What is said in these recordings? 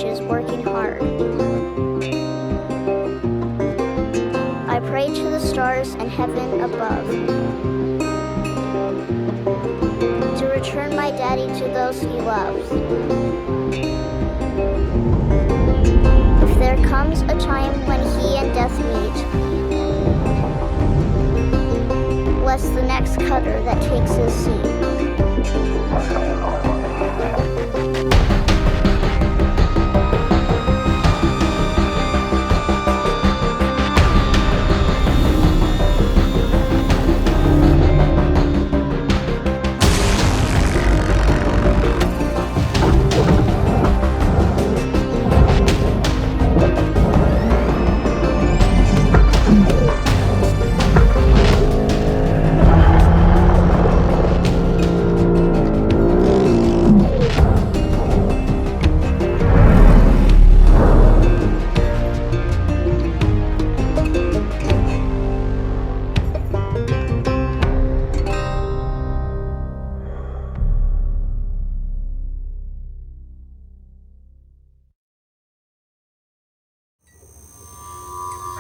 ages working hard. I pray to the stars and heaven above to return my daddy to those he loves. If there comes a time when he and death meet, bless the next cutter that takes his seat.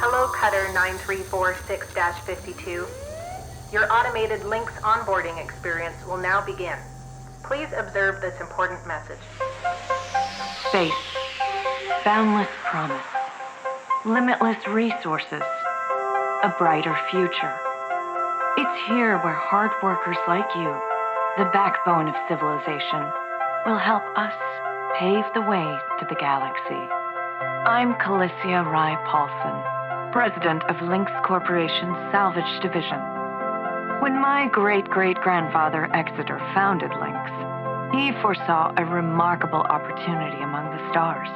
Hello, Cutter 9346-52. Your automated Lynx onboarding experience will now begin. Please observe this important message. Space. Boundless promise. Limitless resources. A brighter future. It's here where hard workers like you, the backbone of civilization, will help us pave the way to the galaxy. I'm Calicia Rye Paulson, president of Lynx Corporation's Salvage Division. When my great-great-grandfather Exeter founded Lynx, he foresaw a remarkable opportunity among the stars.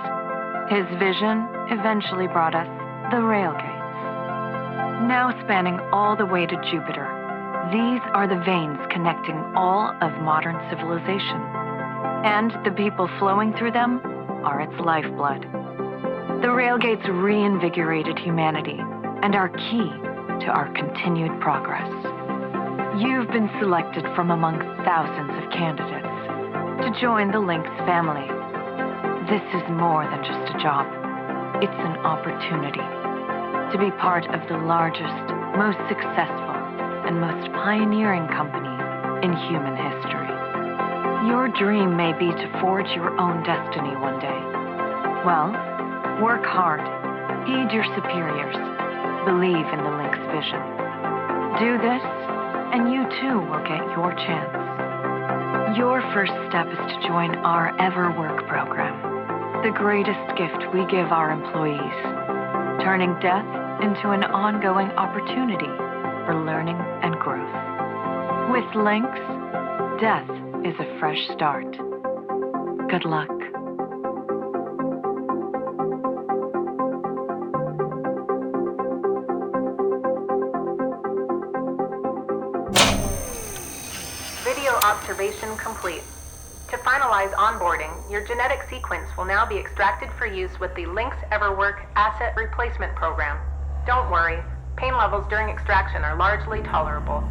His vision eventually brought us the railgates. Now spanning all the way to Jupiter, these are the veins connecting all of modern civilization. And the people flowing through them are its lifeblood. The railgates reinvigorated humanity and are key to our continued progress. You've been selected from among thousands of candidates to join the Lynx family. This is more than just a job. It's an opportunity to be part of the largest, most successful, and most pioneering company in human history. Your dream may be to forge your own destiny one day. Well, work hard, heed your superiors, believe in the Lynx vision. Do this, and you too will get your chance. Your first step is to join our Ever Work program, the greatest gift we give our employees, turning death into an ongoing opportunity for learning and growth. With Lynx, death is a fresh start. Good luck. Video observation complete. To finalize onboarding, your genetic sequence will now be extracted for use with the Lynx EverWork Asset Replacement Program. Don't worry, pain levels during extraction are largely tolerable.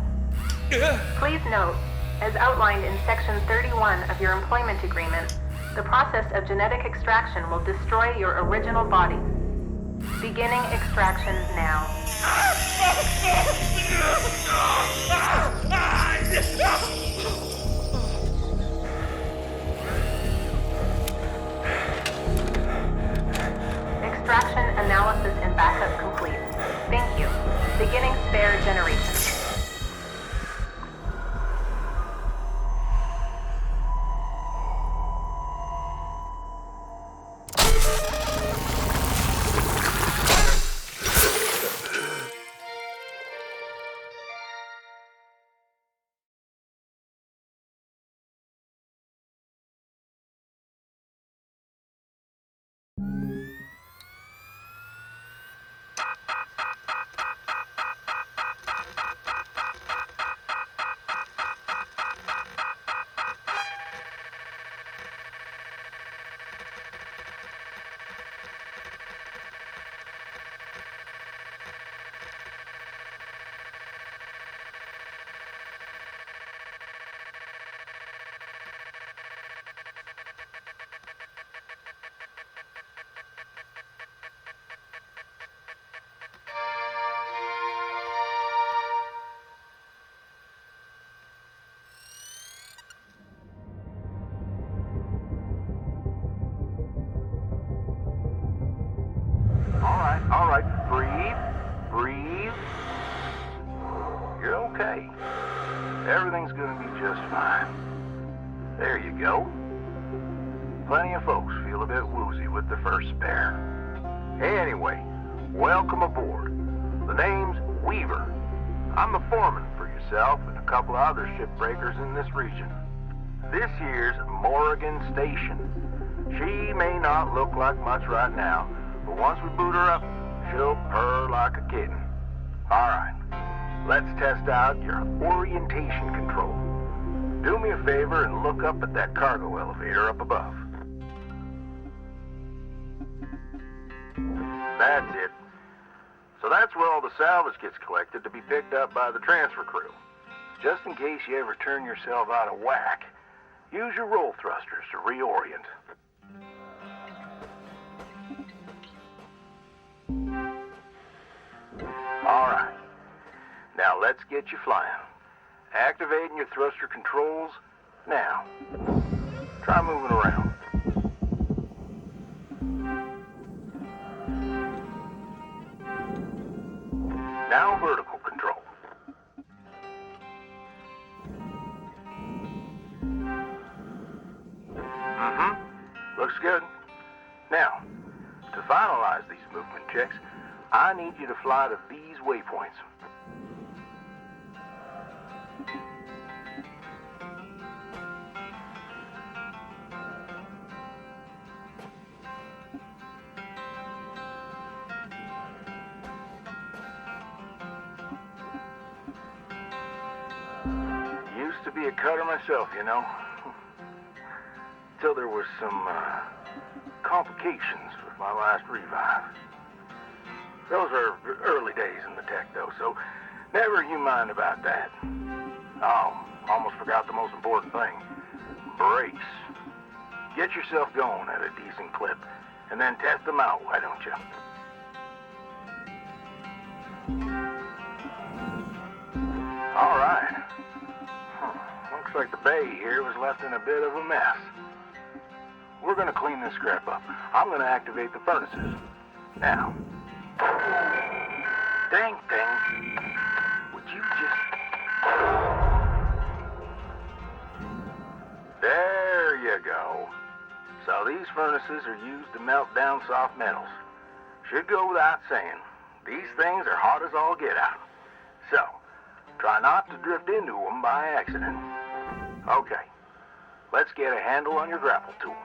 Please note, as outlined in Section 31 of your employment agreement, the process of genetic extraction will destroy your original body. Beginning extraction now. Extraction analysis and backup complete. Thank you. Beginning spare generation. All right, breathe, breathe. You're okay. Everything's gonna be just fine. There you go. Plenty of folks feel a bit woozy with their first spare. Anyway, welcome aboard. The name's Weaver. I'm the foreman for yourself and a couple of other shipbreakers in this region. This here's Morrigan Station. She may not look like much right now, but once we boot her up, she'll purr like a kitten. All right, let's test out your orientation control. Do me a favor and look up at that cargo elevator up above. That's it. So that's where all the salvage gets collected to be picked up by the transfer crew. Just in case you ever turn yourself out of whack, use your roll thrusters to reorient. All right. Now let's get you flying. Activating your thruster controls now. Try moving around. Now vertical control. Looks good. Now, to finalize these movement checks, I need you to fly to these waypoints. Used to be a cutter myself, you know. Till there was some complications with my last revive. Those are early days in the tech, though, so never you mind about that. Oh, almost forgot the most important thing. Brakes. Get yourself going at a decent clip, and then test them out, why don't you? All right. Looks like the bay here was left in a bit of a mess. We're gonna clean this scrap up. I'm gonna activate the furnaces. Now. Dang thing. Would you just... There you go. So these furnaces are used to melt down soft metals. Should go without saying, these things are hot as all get out. So, try not to drift into them by accident. Okay, let's get a handle on your grapple tool.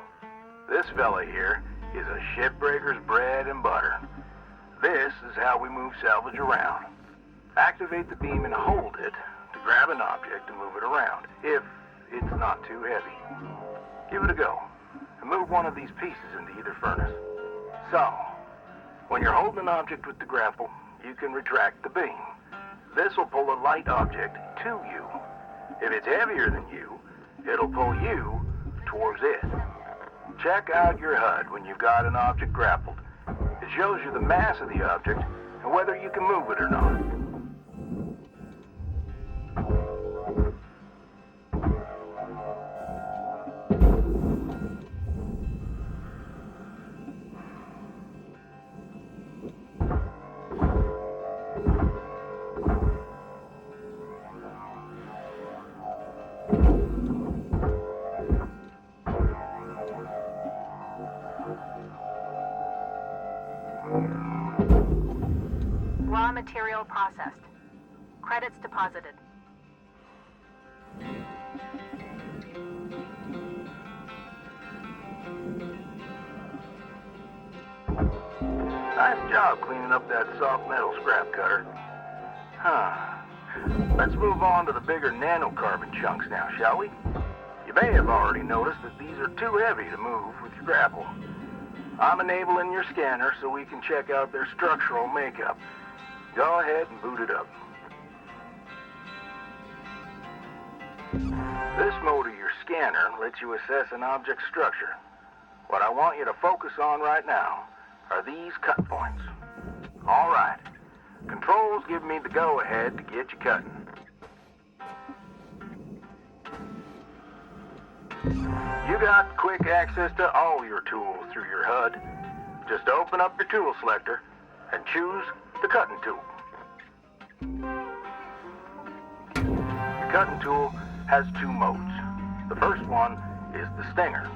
This fella here is a shipbreaker's bread and butter. This is how we move salvage around. Activate the beam and hold it to grab an object and move it around, if it's not too heavy. Give it a go, and move one of these pieces into either furnace. So, when you're holding an object with the grapple, you can retract the beam. This will pull a light object to you. If it's heavier than you, it'll pull you towards it. Check out your HUD when you've got an object grappled. It shows you the mass of the object and whether you can move it or not. Raw material processed. Credits deposited. Nice job cleaning up that soft metal scrap cutter. Let's move on to the bigger nanocarbon chunks now, shall we? You may have already noticed that these are too heavy to move with your grapple. I'm enabling your scanner so we can check out their structural makeup. Go ahead and boot it up. This mode of your scanner lets you assess an object's structure. What I want you to focus on right now are these cut points. All right. Controls give me the go-ahead to get you cutting. You got quick access to all your tools through your HUD. Just open up your tool selector and choose the cutting tool. The cutting tool has two modes. The first one is the stinger.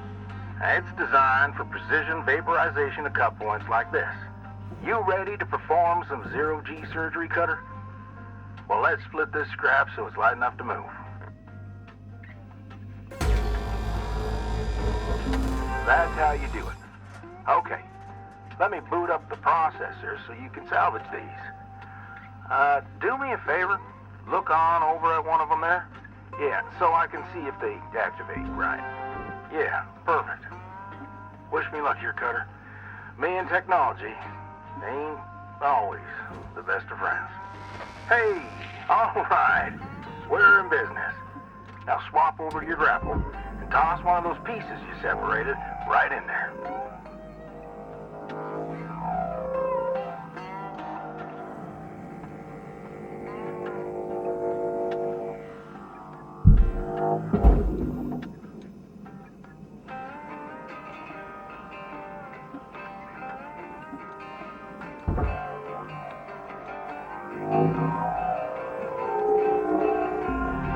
It's designed for precision vaporization of cut points like this. You ready to perform some zero-G surgery, Cutter? Well, let's split this scrap so it's light enough to move. That's how you do it. Okay, let me boot up the processor so you can salvage these. Do me a favor. Look on over at one of them there. Yeah, so I can see if they activate right. Yeah, perfect. Wish me luck here, Cutter. Me and technology ain't always the best of friends. Hey, all right. We're in business. Now swap over to your grapple and toss one of those pieces you separated right in there.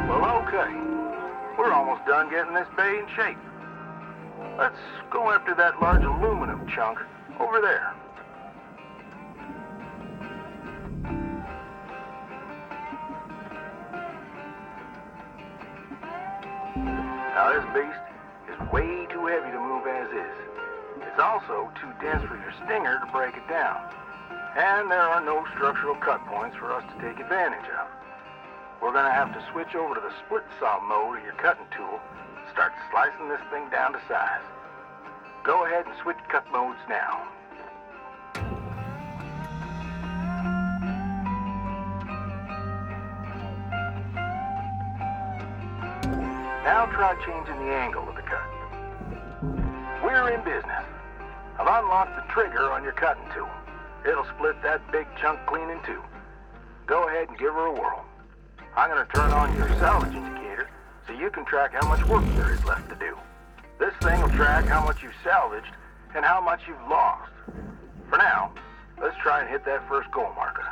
Well, okay. We're almost done getting this bay in shape. Let's go after that large aluminum chunk over there. Now this beast is way too heavy to move as is. It's also too dense for your stinger to break it down. And there are no structural cut points for us to take advantage of. We're gonna have to switch over to the split saw mode of your cutting tool and start slicing this thing down to size. Go ahead and switch cut modes now. Now try changing the angle of the cut. We're in business. I've unlocked the trigger on your cutting tool. It'll split that big chunk clean in two. Go ahead and give her a whirl. I'm going to turn on your salvage indicator so you can track how much work there is left to do. This thing will track how much you've salvaged and how much you've lost. For now, let's try and hit that first goal marker.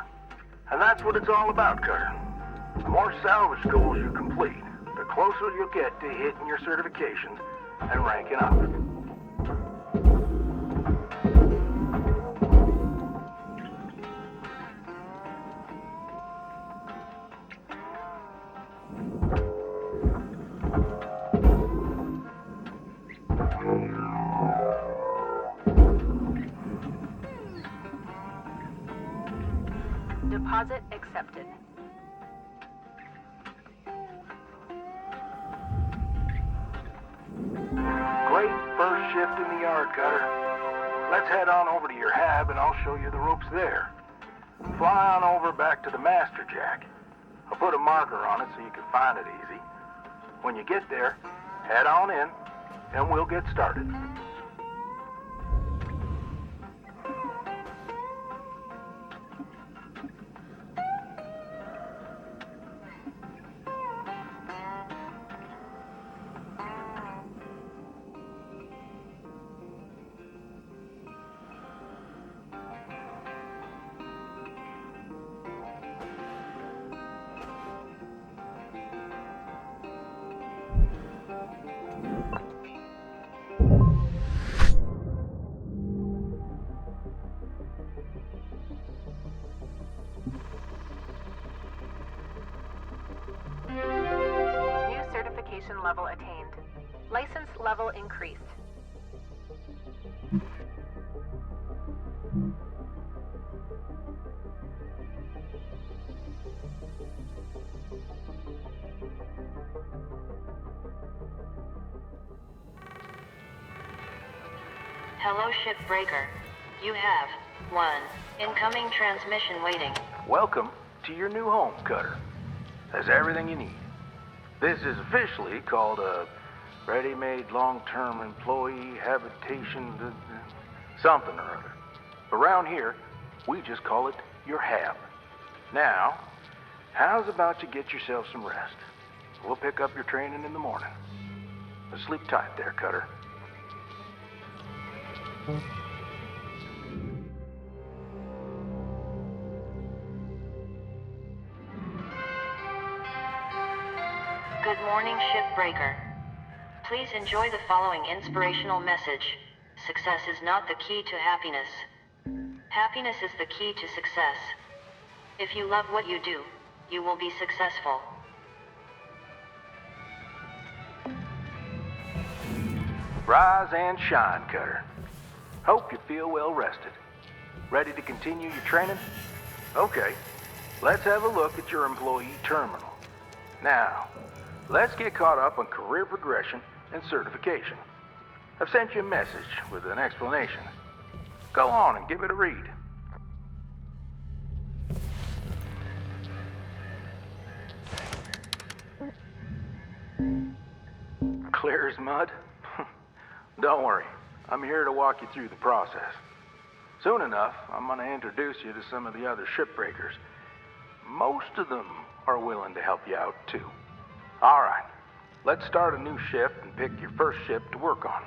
And that's what it's all about, Cutter. The more salvage goals you complete, the closer you'll get to hitting your certifications and ranking up. Deposit accepted. Great first shift in the yard, Cutter. Let's head on over to your hab and I'll show you the ropes there. Fly on over back to the master jack. I'll put a marker on it so you can find it easy. When you get there, head on in and we'll get started. New certification level attained. License level increased. Hello, Shipbreaker. You have one incoming transmission waiting. Welcome to your new home, Cutter. Has everything you need. This is officially called a ready-made long-term employee habitation something or other. Around here, we just call it your hab. Now, how's about you get yourself some rest? We'll pick up your training in the morning. But sleep tight there, Cutter. Good morning, Shipbreaker. Please enjoy the following inspirational message. Success is not the key to happiness. Happiness is the key to success. If you love what you do, you will be successful. Rise and shine, Cutter. Hope you feel well rested. Ready to continue your training? Okay, let's have a look at your employee terminal. Now, let's get caught up on career progression and certification. I've sent you a message with an explanation. Go on and give it a read. Clear as mud? Don't worry, I'm here to walk you through the process. Soon enough, I'm going to introduce you to some of the other shipbreakers. Most of them are willing to help you out, too. All right, let's start a new shift and pick your first ship to work on.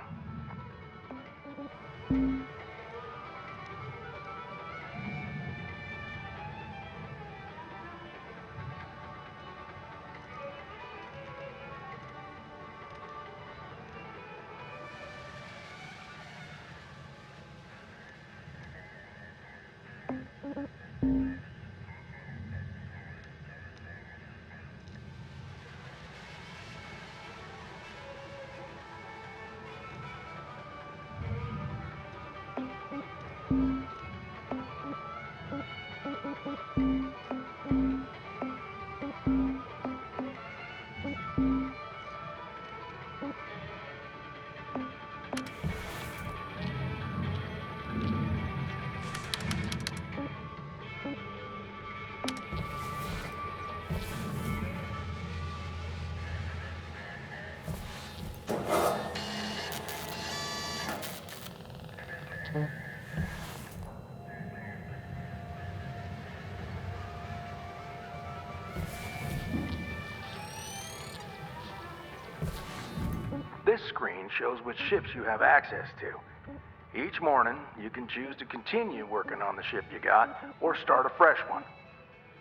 This screen shows which ships you have access to. Each morning, you can choose to continue working on the ship you got, or start a fresh one.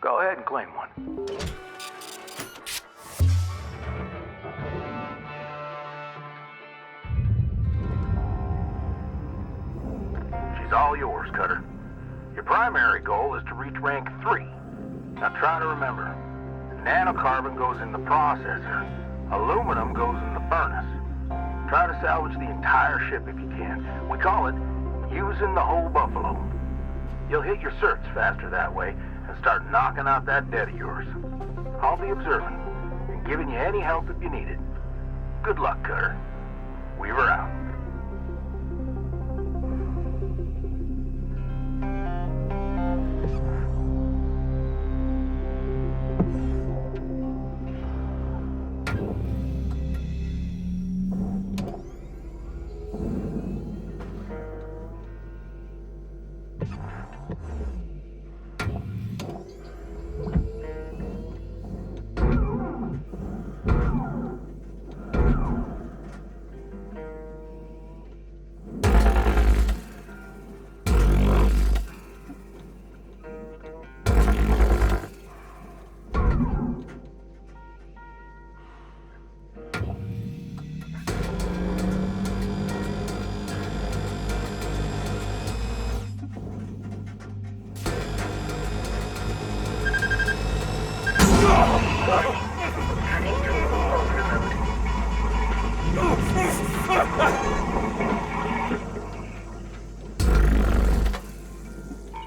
Go ahead and claim one. She's all yours, Cutter. Your primary goal is to reach rank 3. Now try to remember, nanocarbon goes in the processor, aluminum goes in the furnace. Try to salvage the entire ship if you can. We call it using the whole buffalo. You'll hit your certs faster that way and start knocking out that debt of yours. I'll be observing and giving you any help if you need it. Good luck, Cutter. Weaver out.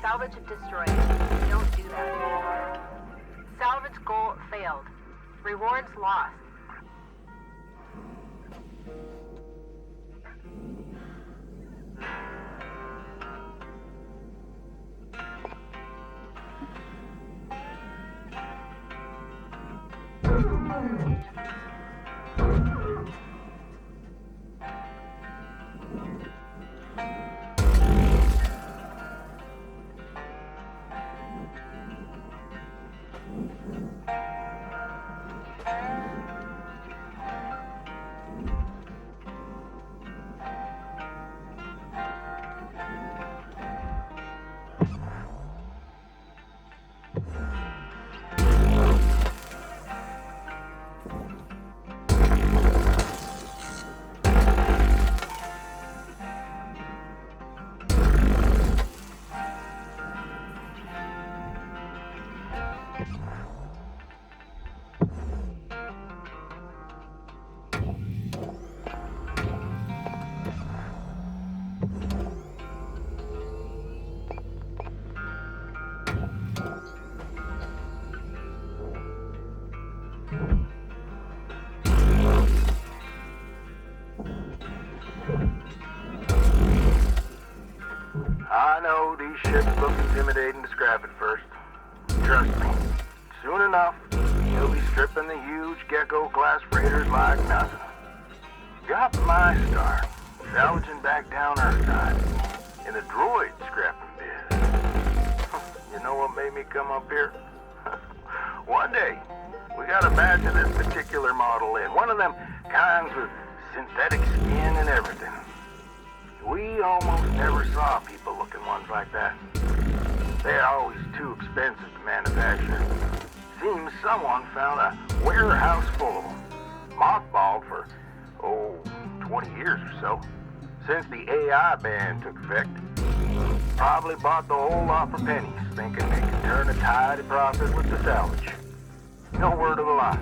Salvage destroyed. Don't do that. Salvage goal failed. Rewards lost. I know these ships look intimidating to scrap at first. Trust me, soon enough, you'll be stripping the huge Gecko-class freighters like nothing. Got my start, salvaging back down Earthside, in the droid scrapping biz. You know what made me come up here? One day, we got a batch of this particular model in, one of them kinds with synthetic skin and everything. We almost never saw people-looking ones like that. They're always too expensive to manufacture. Seems someone found a warehouse full of them, mothballed for, 20 years or so, since the AI ban took effect. Probably bought the whole lot for pennies, thinking they could turn a tidy profit with the salvage. No word of a lie.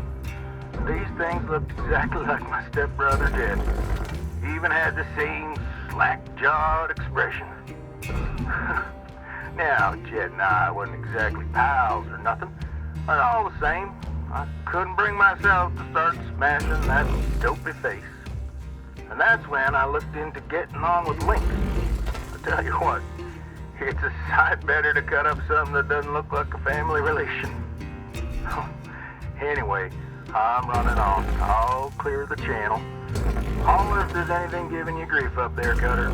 These things looked exactly like my stepbrother Jed. He even had the same slack-jawed expression. Now, Jed and I wasn't exactly pals or nothing, but all the same, I couldn't bring myself to start smashing that dopey face. And that's when I looked into getting on with Link. I tell you what, it's a sight better to cut up something that doesn't look like a family relation. Anyway, I'm running on. I'll clear the channel. Holler if there's anything giving you grief up there, Cutter.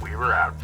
We were out.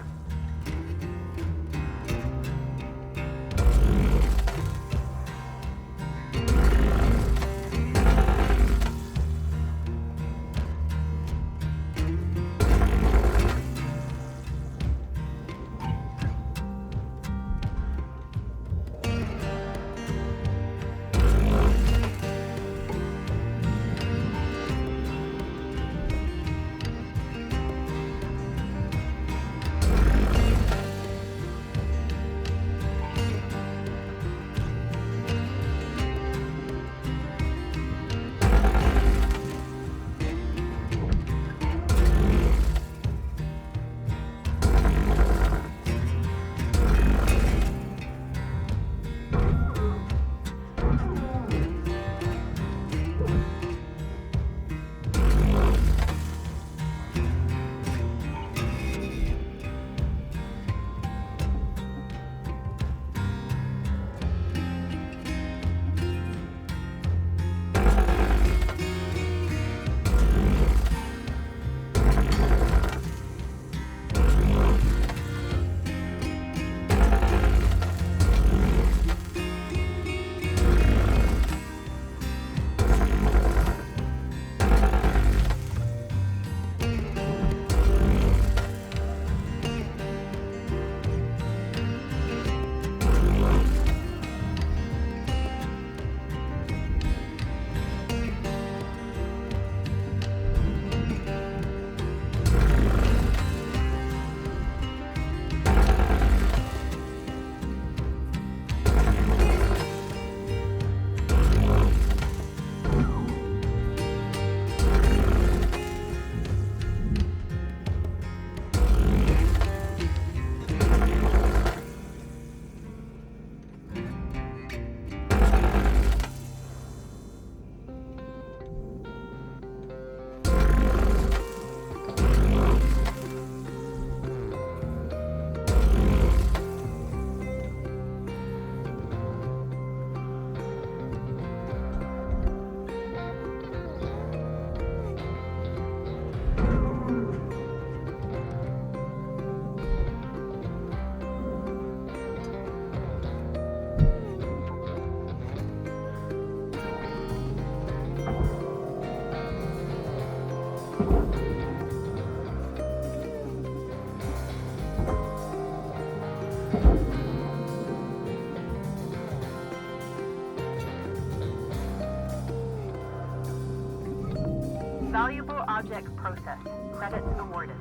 Valuable object processed. Credits awarded.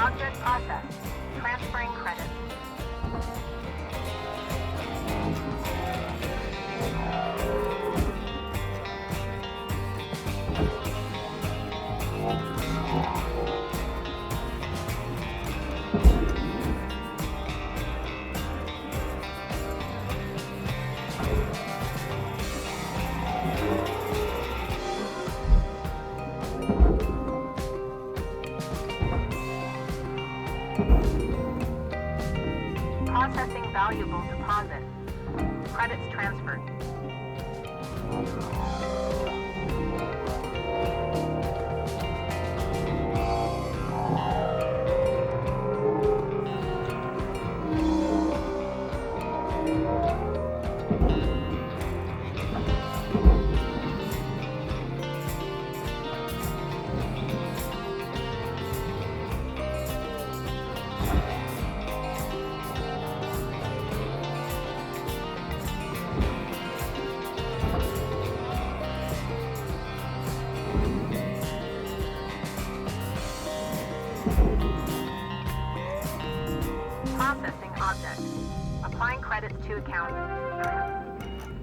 Object processed. Transferring credits. Processing valuable deposit. Credits transferred. Processing object. Applying credits to account.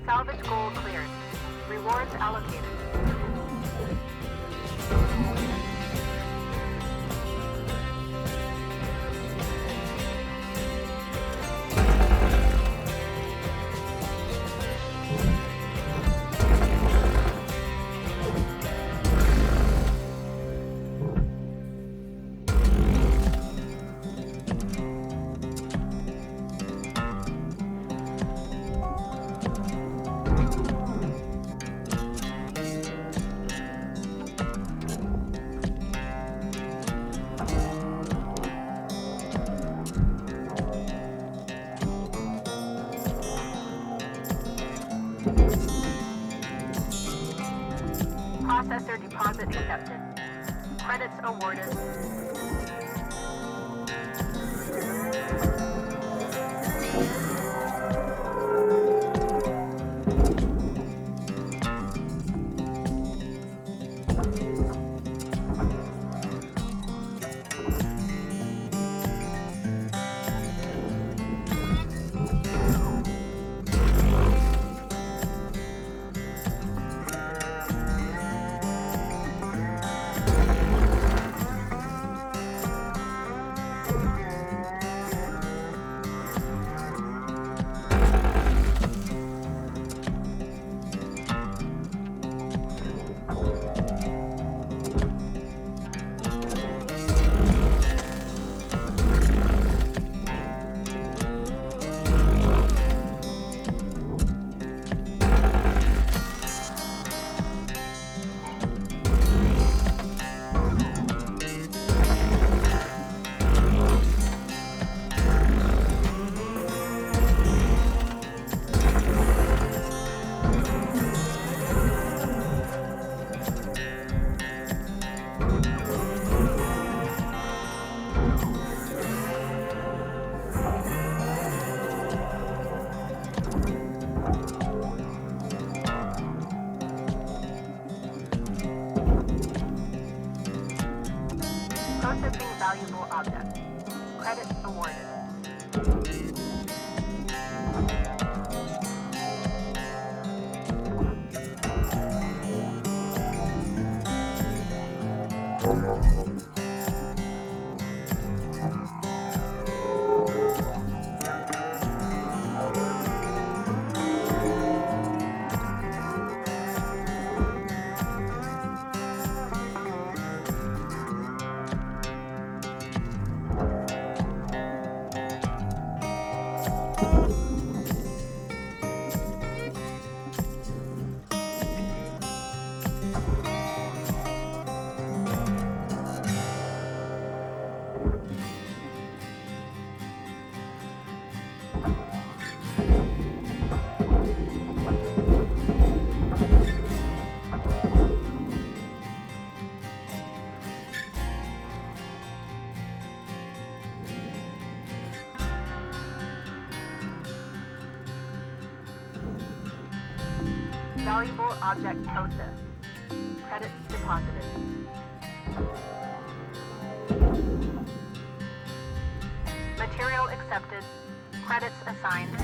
Salvage goal cleared. Rewards allocated. Processor deposit accepted. Credits awarded. Processing valuable object. Credits awarded. Valuable object processed. Credits deposited. accepted. Credits assigned.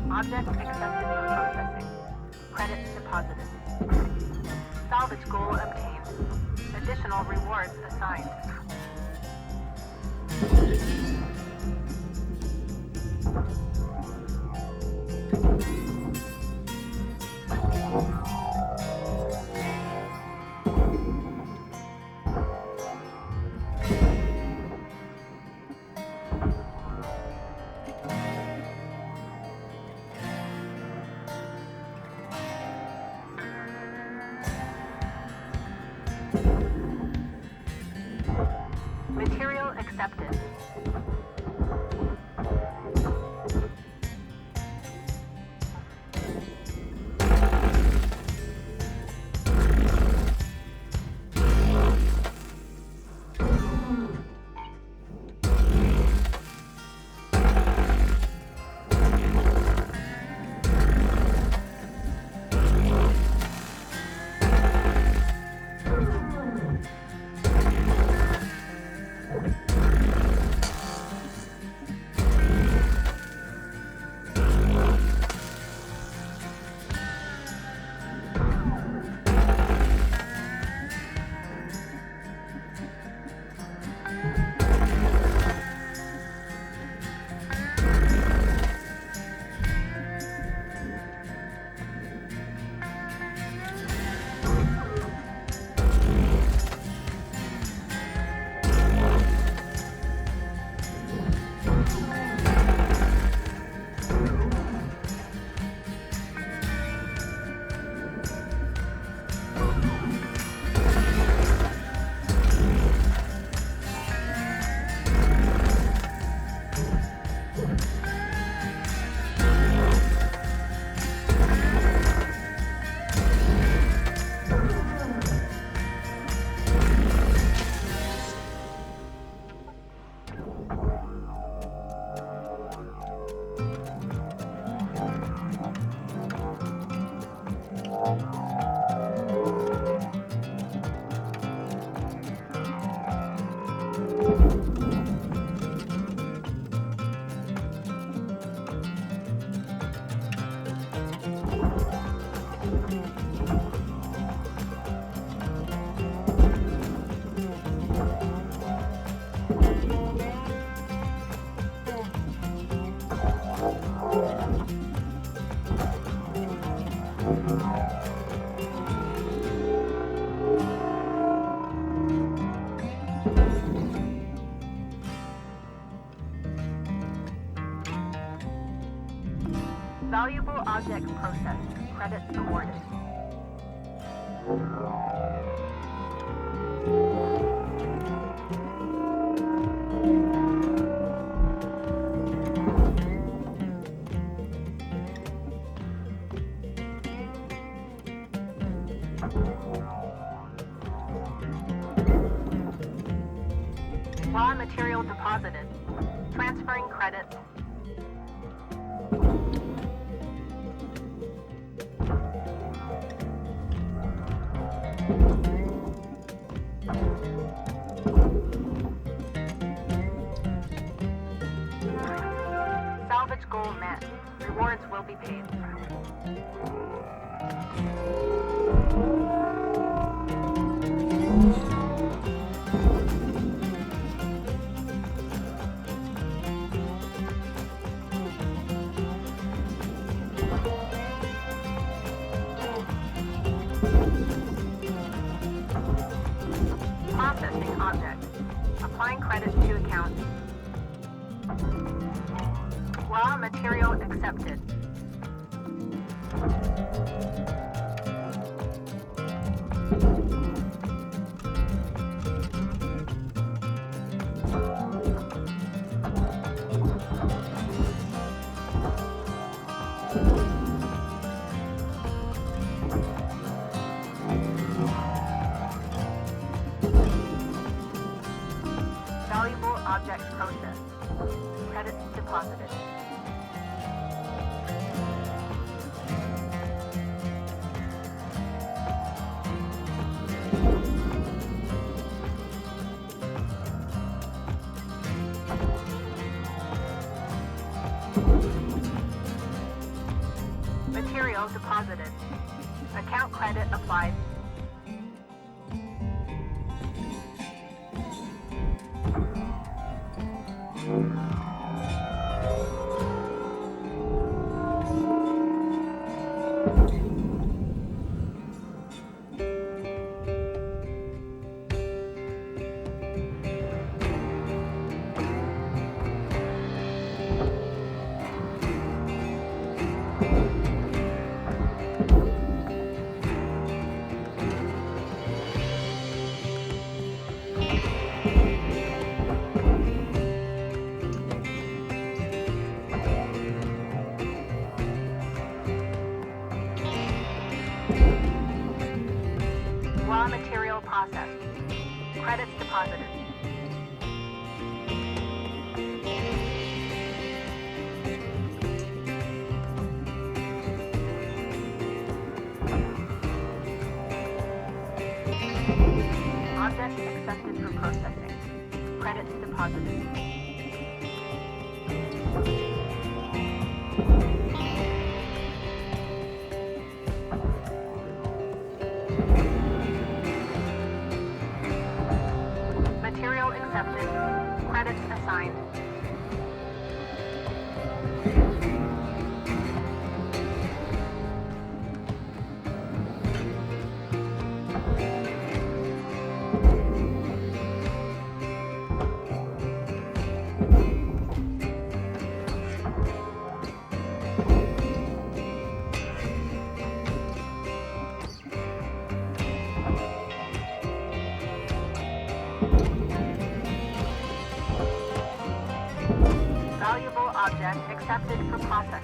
Object accepted for processing. Credits deposited. Salvage goal obtained. Additional rewards assigned. Material accepted. Valuable object processed. Credits awarded. Raw material deposited. Transferring credits. Salvage goal met. Rewards will be paid. Processing object. Applying credits to account. Raw material accepted. material deposited. Account credit applied. Raw material processed. Credits deposited. Object accepted for processing. Credits deposited. Material accepted. Credits assigned. Valuable object accepted for processing.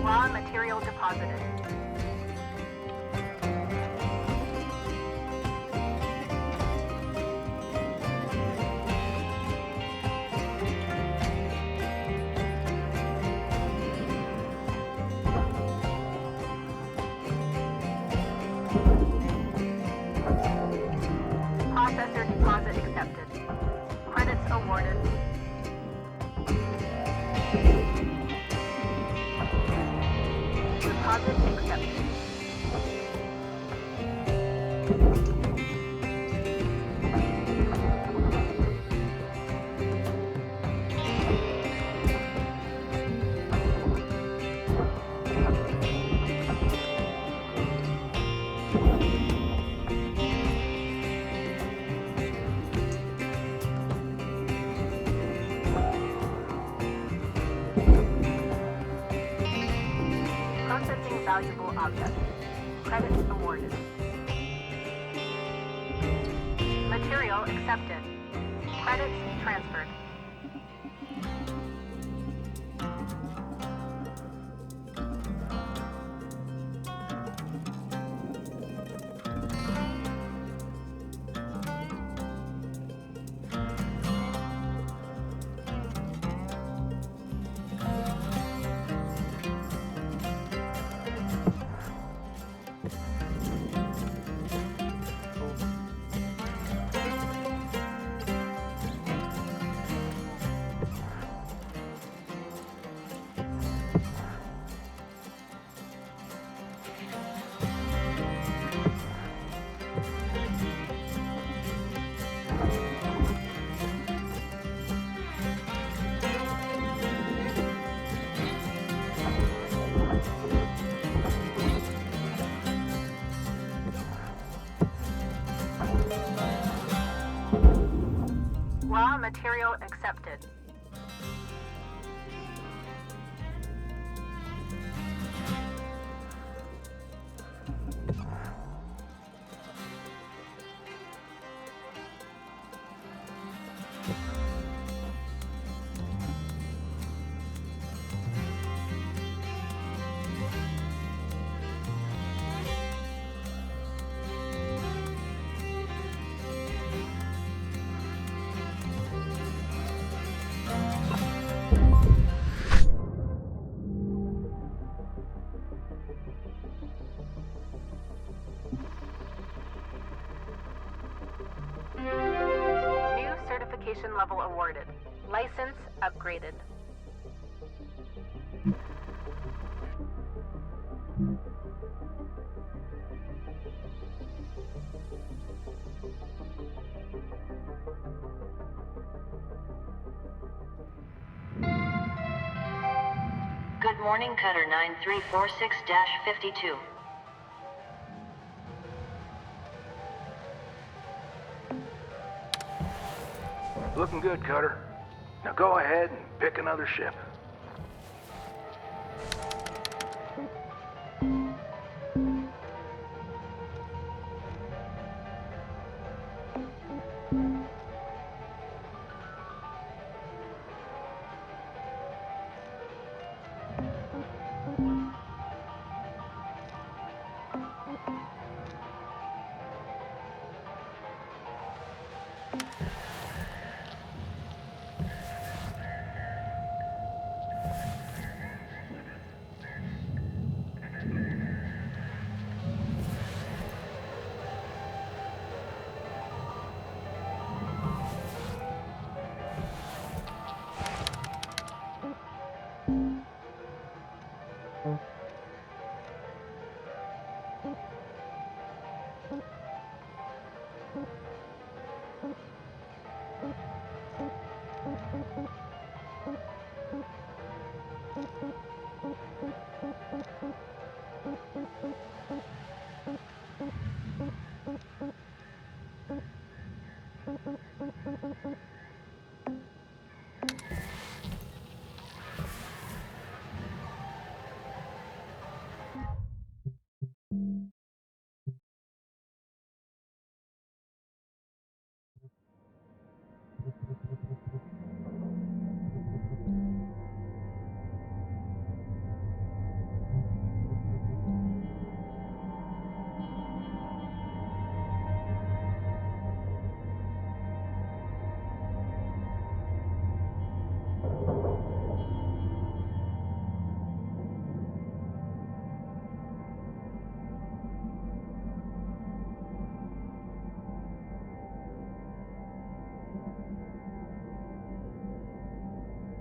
Raw material deposited. Processor deposit accepted. Credits awarded. Deposit accepted. Processing valuable object. Credits awarded. Material accepted. Credits transferred. Raw material accepted. awarded. License upgraded. Good morning, Cutter 9346-52. Looking good, Cutter. Now go ahead and pick another ship.